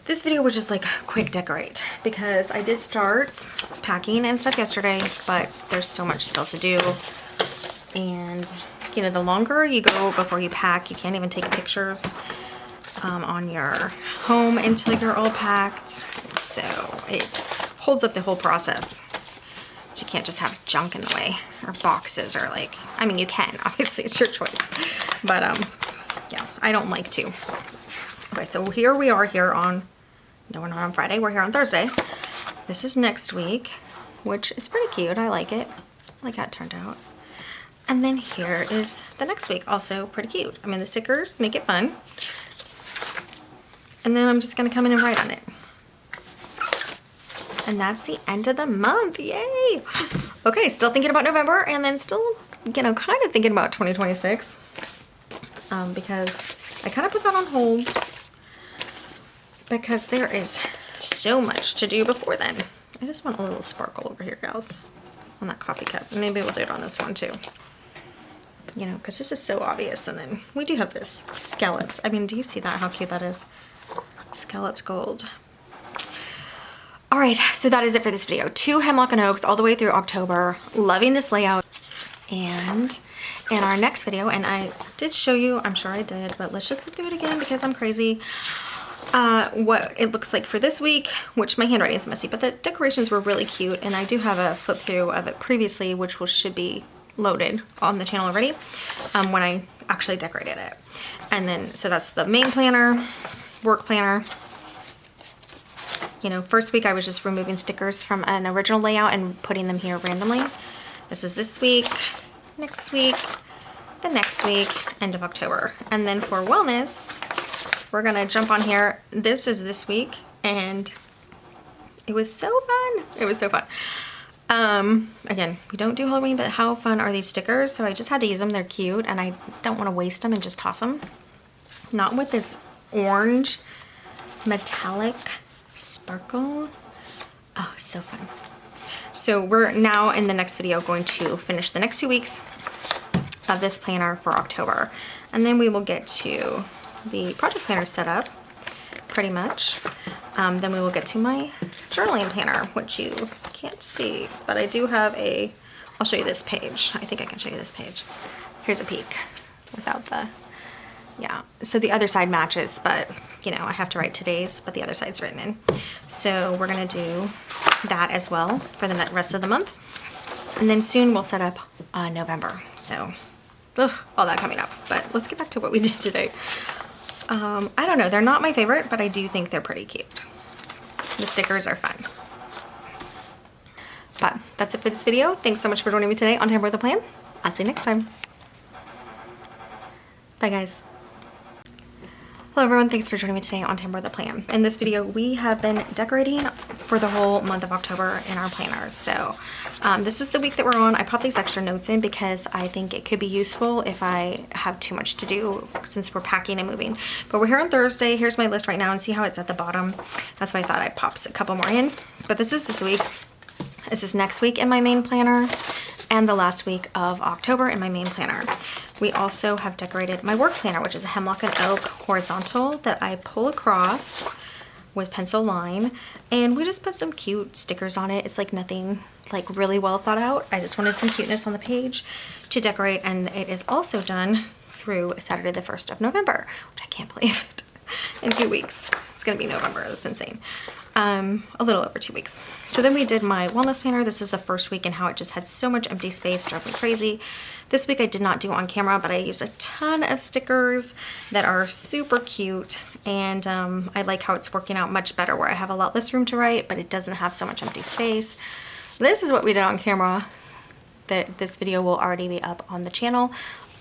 this video was just like quick decorate because I did start packing and stuff yesterday, but there's so much still to do. And you know, the longer you go before you pack, you can't even take pictures on your home until you're all packed. So it holds up the whole process. So you can't just have junk in the way or boxes or like, I mean, you can, obviously it's your choice. But yeah, I don't like to. Okay, so here we are here on, no, we're not on Friday, we're here on Thursday. This is next week, which is pretty cute. I like it. I like how it turned out. And then here is the next week, also pretty cute. I mean, the stickers make it fun. And then I'm just gonna come in and write on it. And that's the end of the month. Yay! Okay, still thinking about November, and then still, you know, kind of thinking about 2026. Because I kind of put that on hold because there is so much to do before then. I just want a little sparkle over here, gals, on that coffee cup. Maybe we'll do it on this one too. You know, because this is so obvious. And then we do have this scalloped. I mean, do you see that? How cute that is? Scalloped gold. All right, so that is it for this video. 2 hemlock and oaks all the way through October. Loving this layout. And in our next video, and I did show you, I'm sure I did, but let's just look through it again because I'm crazy. What it looks like for this week, which my handwriting is messy, but the decorations were really cute. And I do have a flip through of it previously, which should be loaded on the channel already when I actually decorated it. And then, so that's the main planner, work planner. You know, first week I was just removing stickers from an original layout and putting them here randomly. This is this week, next week, the next week, end of October. And then for wellness, we're gonna jump on here. This is this week, and it was so fun. It was so fun. Again, we don't do Halloween, but how fun are these stickers? So I just had to use them. They're cute, and I don't want to waste them and just toss them. Not with this orange metallic sparkle. Oh, so fun. So we're now in the next video going to finish the next 2 weeks of this planner for October. And then we will get to the project planner setup pretty much. Then we will get to my journaling planner, which you can't see, but I do have a, I'll show you this page. I think I can show you this page. Here's a peek without the, yeah. So the other side matches, but you know, I have to write today's, but the other side's written in. So we're gonna do that as well for the rest of the month. And then soon we'll set up November. So all that coming up, but let's get back to what we did today. I don't know, they're not my favorite, but I do think they're pretty cute. The stickers are fun. But that's it for this video. Thanks so much for joining me today on Tamper with a Plan. I'll see you next time. Bye guys. Hello everyone, thanks for joining me today on Tamper with a Plan. In this video, we have been decorating for the whole month of October in our planners. So this is the week that we're on. I popped these extra notes in because I think it could be useful if I have too much to do since we're packing and moving. But we're here on Thursday. Here's my list right now, and see how it's at the bottom. That's why I thought I'd pop a couple more in. But this is this week. This is next week in my main planner, and the last week of October in my main planner. We also have decorated my work planner, which is a hemlock and oak horizontal that I pull across with pencil line, and we just put some cute stickers on it. It's like nothing like really well thought out. I just wanted some cuteness on the page to decorate, and it is also done through Saturday the 1st of November, which I can't believe it. In 2 weeks. It's gonna be November, that's insane. A little over 2 weeks. So then we did my wellness planner. This is the first week, and how it just had so much empty space, drove me crazy. This week I did not do on camera, but I used a ton of stickers that are super cute, and I like how it's working out much better where I have a lot less room to write, but it doesn't have so much empty space. This is what we did on camera. This video will already be up on the channel.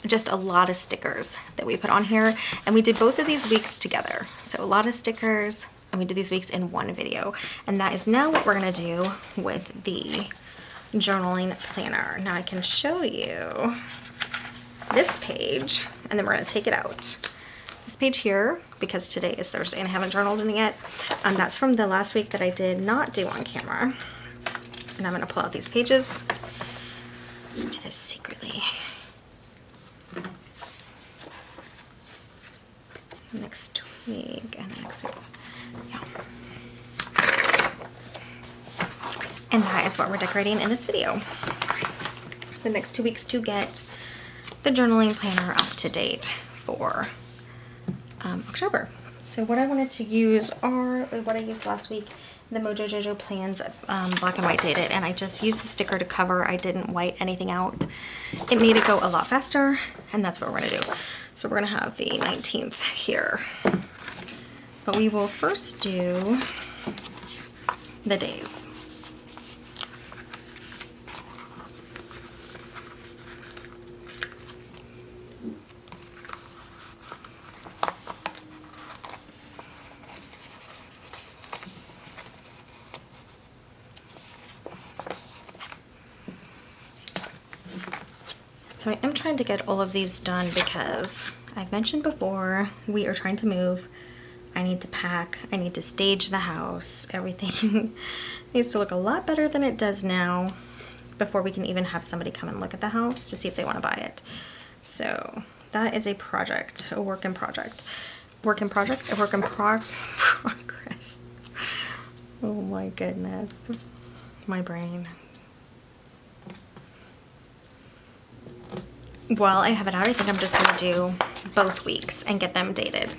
Just a lot of stickers that we put on here, and we did both of these weeks together. So a lot of stickers, and we did these weeks in one video. And that is now what we're gonna do with the journaling planner. Now I can show you this page, and then we're gonna take it out. This page here, because today is Thursday and I haven't journaled in it yet, that's from the last week that I did not do on camera. And I'm gonna pull out these pages. Let's do this secretly. Next week and next week. Yeah. And that is what we're decorating in this video. The next 2 weeks to get the journaling planner up to date for October. So what I wanted to use are what I used last week, the Mojo Jojo Plans black and white dated, and I just used the sticker to cover. I didn't white anything out. It made it go a lot faster, and that's what we're gonna do. So we're gonna have the 19th here. But we will first do the days. So I am trying to get all of these done because I've mentioned before, we are trying to move. I need to pack, I need to stage the house. Everything needs to look a lot better than it does now before we can even have somebody come and look at the house to see if they want to buy it. So that is a project, a work in project. Work in project, a work in progress. Oh my goodness. My brain. While I have it out, I think I'm just gonna do both weeks and get them dated.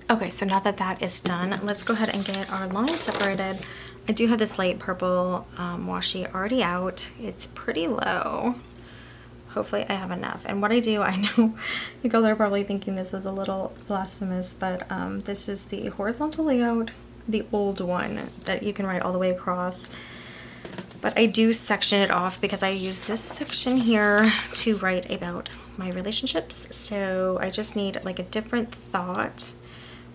Okay, so now that that is done, let's go ahead and get our lines separated. I do have this light purple washi already out. It's pretty low. Hopefully I have enough. And what I do, I know you guys are probably thinking this is a little blasphemous, but this is the horizontal layout, the old one that you can write all the way across. But I do section it off because I use this section here to write about my relationships. So I just need like a different thought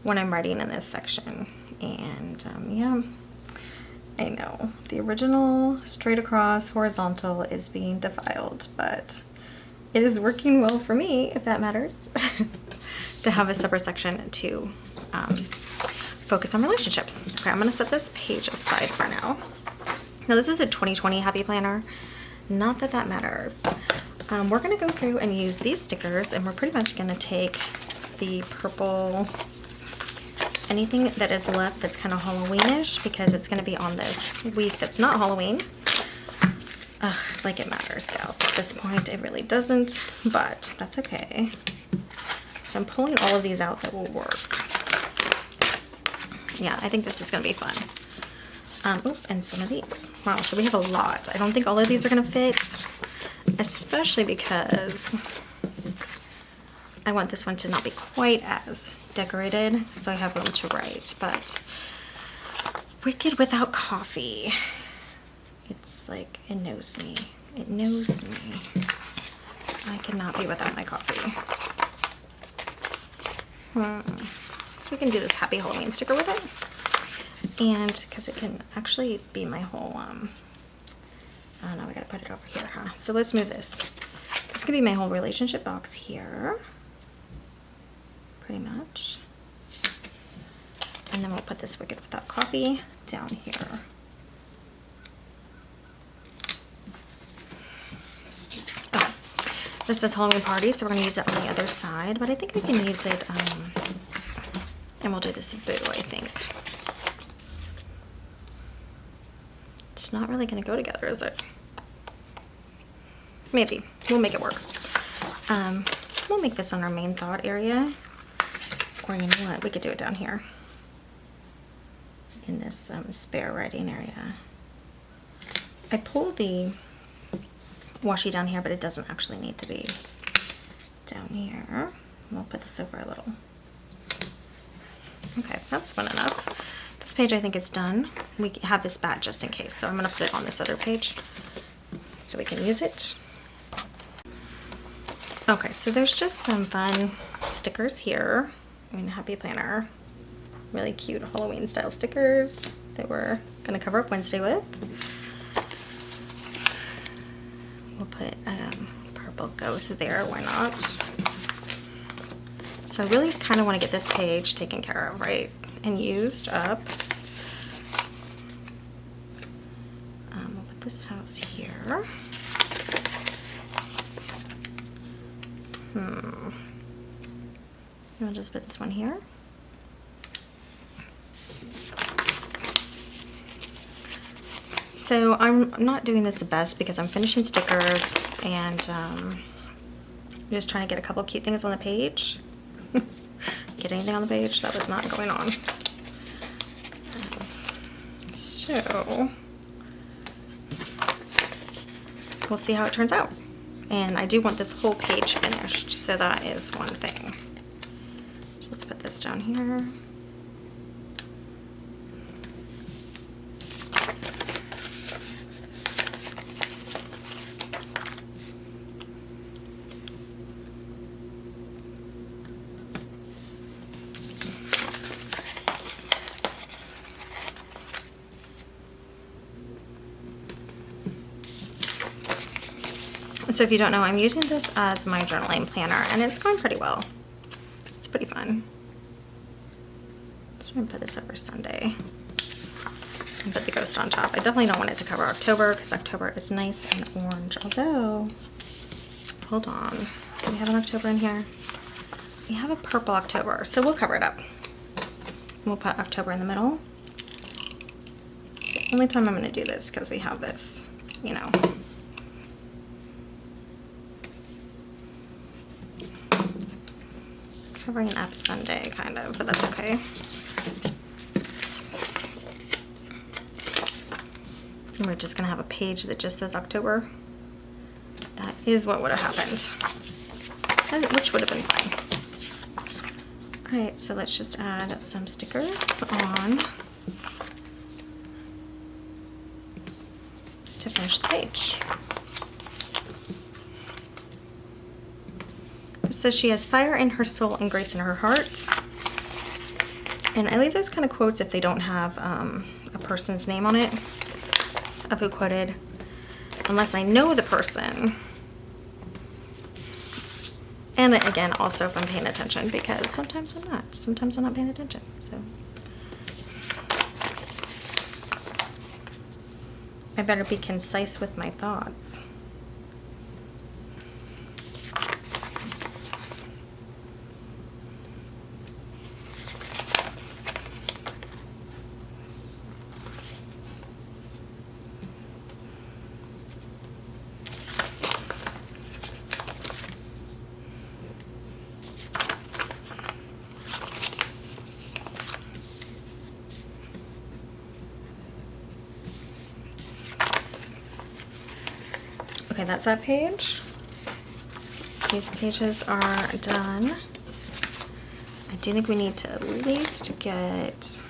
when I'm writing in this section. And yeah, I know the original straight across horizontal is being defiled, but it is working well for me, if that matters, to have a separate section to focus on relationships. Okay, I'm gonna set this page aside for now. Now this is a 2020 happy planner. Not that that matters. We're gonna go through and use these stickers, and we're pretty much gonna take the purple, anything that is left that's kind of Halloweenish, because it's going to be on this week that's not Halloween. Like it matters, gals. At this point, it really doesn't, but that's okay. So I'm pulling all of these out that will work. Yeah, I think this is going to be fun. Oh, and some of these. Wow, so we have a lot. I don't think all of these are going to fit, especially because I want this one to not be quite as decorated, so I have room to write. But Wicked Without Coffee. It's like, it knows me. It knows me. I cannot be without my coffee. So we can do this Happy Halloween sticker with it. And because it can actually be my whole, oh no, we gotta put it over here, huh? So let's move this. This could be my whole relationship box here. Pretty much. And then we'll put this Wicked Without Coffee down here. Okay. This is Halloween party, so we're gonna use it on the other side, but I think we can use it, and we'll do this boo, I think. It's not really gonna go together, is it? Maybe. We'll make it work. We'll make this on our main thought area. Or you know what? We could do it down here. In this spare writing area. I pulled the washi down here, but it doesn't actually need to be down here. We'll put this over a little. Okay, that's fun enough. This page I think is done. We have this back just in case, so I'm gonna put it on this other page so we can use it. Okay, so there's just some fun stickers here. I mean, Happy Planner. Really cute Halloween style stickers that we're gonna cover up Wednesday with. We'll put purple ghost there, why not? So I really kind of want to get this page taken care of, right? And used up. We'll put this house here. I'll just put this one here. So I'm not doing this the best because I'm finishing stickers and just trying to get a couple cute things on the page. Get anything on the page? That was not going on. So we'll see how it turns out. And I do want this whole page finished, so that is one thing. So let's put this down here. So if you don't know, I'm using this as my journaling planner, and it's going pretty well. It's pretty fun. So I'm gonna put this over Sunday and put the ghost on top. I definitely don't want it to cover October because October is nice and orange. Although, hold on, do we have an October in here? We have a purple October, so we'll cover it up. We'll put October in the middle. It's the only time I'm gonna do this because we have this, you know. Covering up Sunday, kind of, but that's okay. And we're just gonna have a page that just says October. That is what would have happened, which would have been fine. All right, so let's just add some stickers on to finish the page. So she has fire in her soul and grace in her heart. And I leave those kind of quotes if they don't have a person's name on it of who quoted, unless I know the person. And again, also if I'm paying attention, because sometimes I'm not. Sometimes I'm not paying attention, so. I better be concise with my thoughts. Okay, that's that page. These pages are done. I do think we need to at least get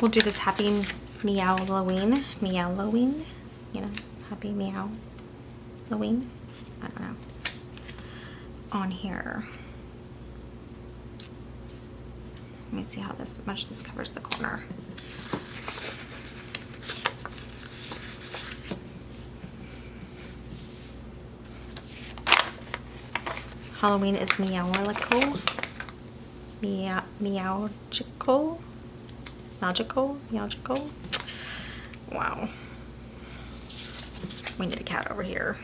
we'll do this happy meow-Halloween. Meow-Halloween? You know, happy meow-Halloween? I don't know. On here. Let me see how much this covers the corner. Halloween is meowical. Meowgical. Magical. Wow. We need a cat over here.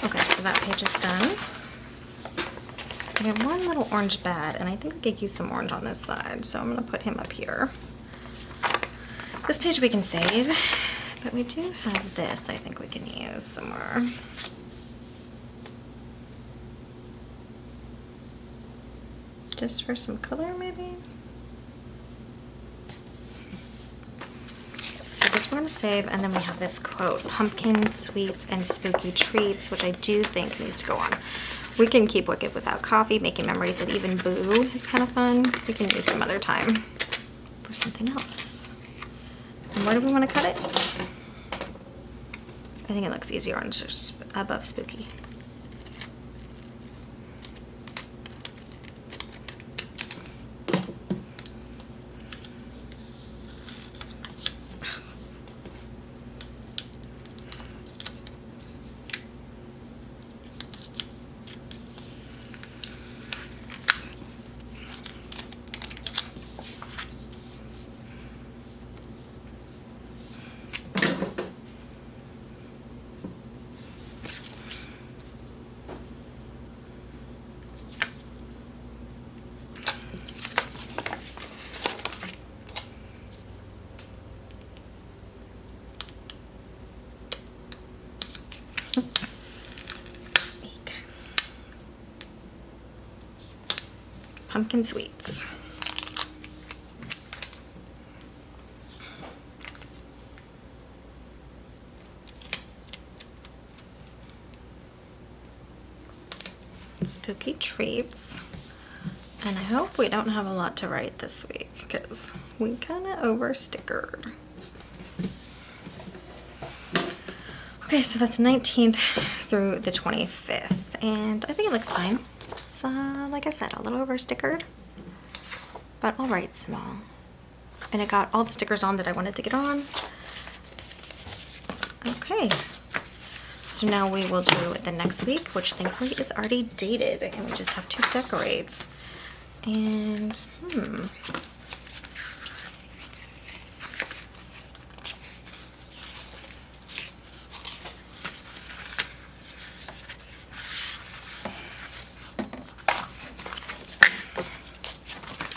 Okay, so that page is done. We have one little orange bed, and I think we could use some orange on this side, so I'm going to put him up here. This page we can save, but we do have this I think we can use somewhere. Just for some color, maybe? So this we're going to save, and then we have this quote, pumpkin, sweets, and spooky treats, which I do think needs to go on. We can keep Wicked without coffee, making memories, and even Boo is kind of fun. We can use some other time for something else. And where do we want to cut it? I think it looks easier on just above spooky. Pumpkin sweets. Spooky treats. And I hope we don't have a lot to write this week because we kind of over stickered. Okay, so that's 19th through the 25th, and I think it looks fine. It's, like I said, a little over stickered, but I'll write small. And it got all the stickers on that I wanted to get on. Okay, so now we will do the next week, which thankfully is already dated, and we just have to decorate. And,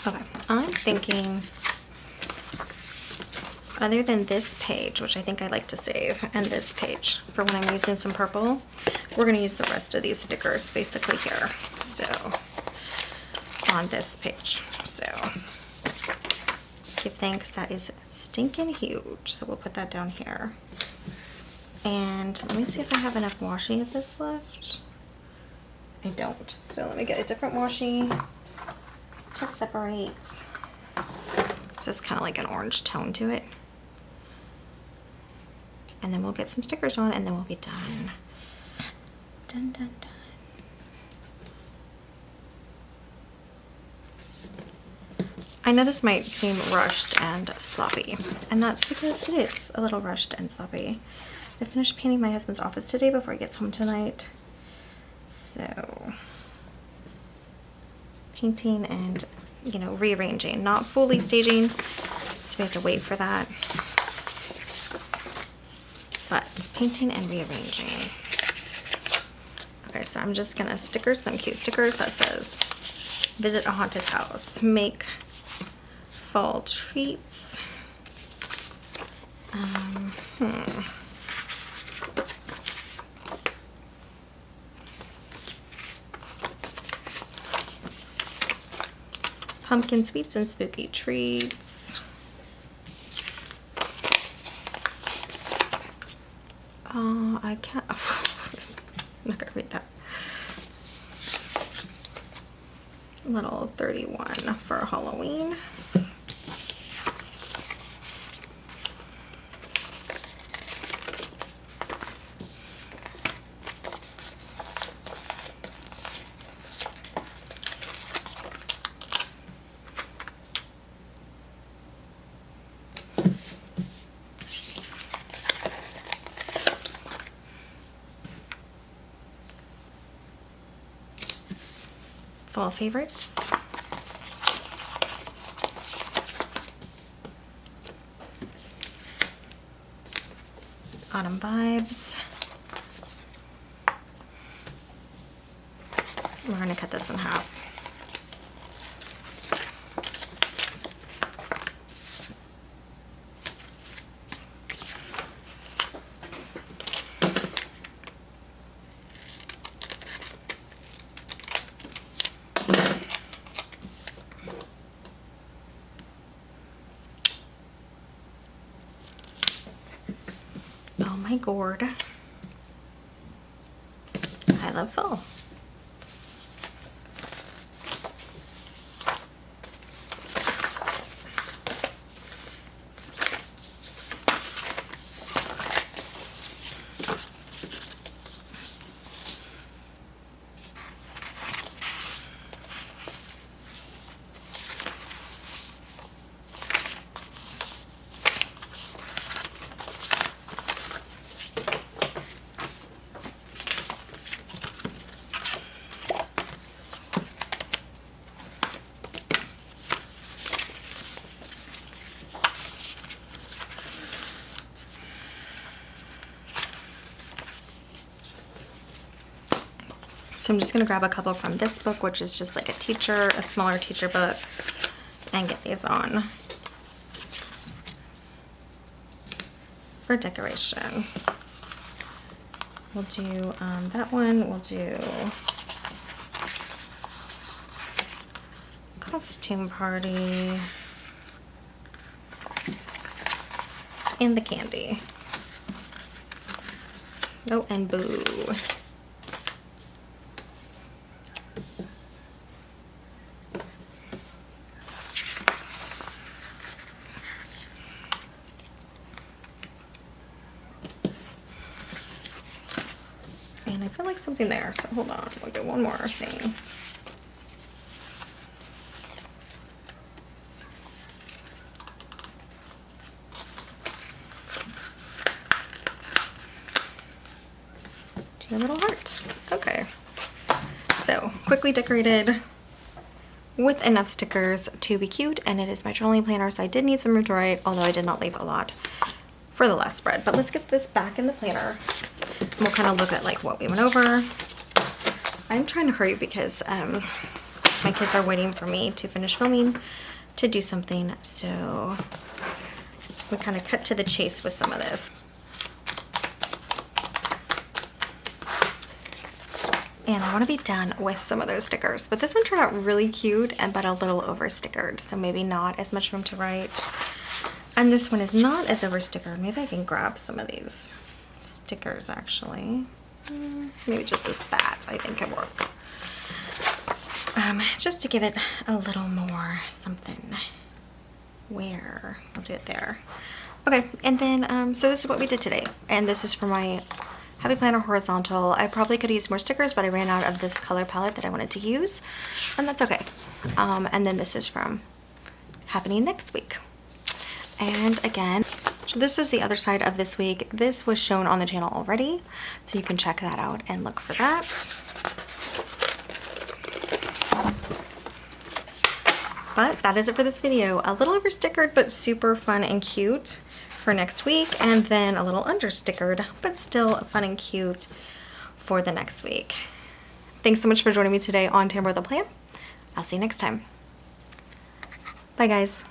okay, I'm thinking, other than this page, which I think I like to save, and this page for when I'm using some purple, we're going to use the rest of these stickers basically here. So, on this page. So, give thanks, that is stinking huge. So we'll put that down here. And let me see if I have enough washi of this left. I don't. So let me get a different washi to separate. Just kind of like an orange tone to it. And then we'll get some stickers on, and then we'll be done. Dun, dun, dun. I know this might seem rushed and sloppy, and that's because it is a little rushed and sloppy. I finished painting my husband's office today before he gets home tonight. So, painting and, you know, rearranging, not fully staging, so we have to wait for that. But painting and rearranging. Okay, so I'm just gonna sticker some cute stickers that says, visit a haunted house, make fall treats. pumpkin sweets and spooky treats. I can't, I'm not gonna read that. Little 31 for Halloween. Fall favorites. Autumn vibes. We're gonna cut this in half. Oh my gourd. I love fall. So I'm just gonna grab a couple from this book, which is just like a smaller teacher book, and get these on for decoration. We'll do that one, we'll do costume party, and the candy. Oh, and boo. And I feel like something there, so hold on, we'll do one more thing. Do your little heart. Okay. So, quickly decorated with enough stickers to be cute, and it is my journaling planner, so I did need some room to write, although I did not leave a lot for the last spread. But let's get this back in the planner. And we'll kind of look at like what we went over. I'm trying to hurry because my kids are waiting for me to finish filming to do something, so we kind of cut to the chase with some of this. And I want to be done with some of those stickers, but this one turned out really cute but a little over stickered, so maybe not as much room to write. And this one is not as over stickered. Maybe I can grab some of these stickers actually. Maybe just this bat I think could work. Just to give it a little more something. Where? I'll do it there. Okay, and then so this is what we did today, and this is for my Happy Planner Horizontal. I probably could use more stickers, but I ran out of this color palette that I wanted to use, and that's okay. And then this is from Happening Next Week. And again, so this is the other side of this week. This was shown on the channel already, so you can check that out and look for that. But that is it for this video. A little over stickered, but super fun and cute for next week, and then a little under stickered, but still fun and cute for the next week. Thanks so much for joining me today on Tamper with a Plan. I'll see you next time. Bye guys.